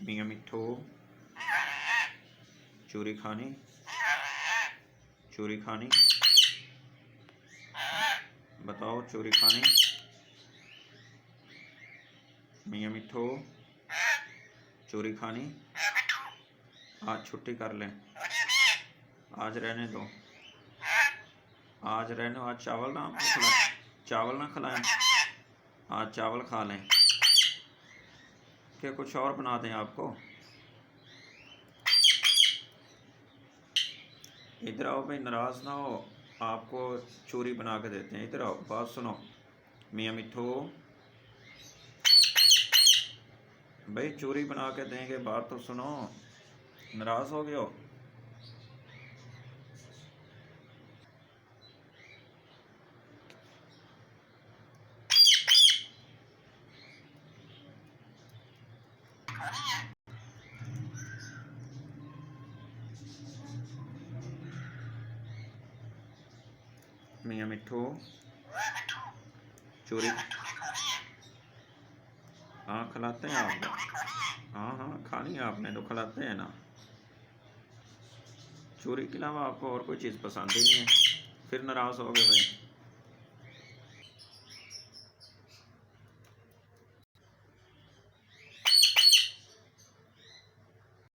मियाँ मिट्ठू चूरी खानी, चूरी खानी, बताओ चूरी खानी। मियाँ मिट्ठू चूरी खानी। आज छुट्टी कर लें, आज रहने दो, आज रहने, आज चावल ना आपको खिलाएं, चावल ना खिलाएं, आज चावल खा लें, क्या कुछ और बना दें आपको। इधर आओ भाई, नाराज़ ना हो, आपको चूरी बना के देते हैं। इधर आओ, बात सुनो। मियाँ मिट्ठू भाई चूरी बना के देंगे, बात तो सुनो, नाराज़ हो गए हो। मियाँ मिट्ठू चूरी, हाँ खिलाते हैं आपको, हाँ हाँ खानी है आपने तो खिलाते हैं ना। चूरी के अलावा आपको और कोई चीज़ पसंद ही नहीं है, फिर नाराज़ हो गए भाई।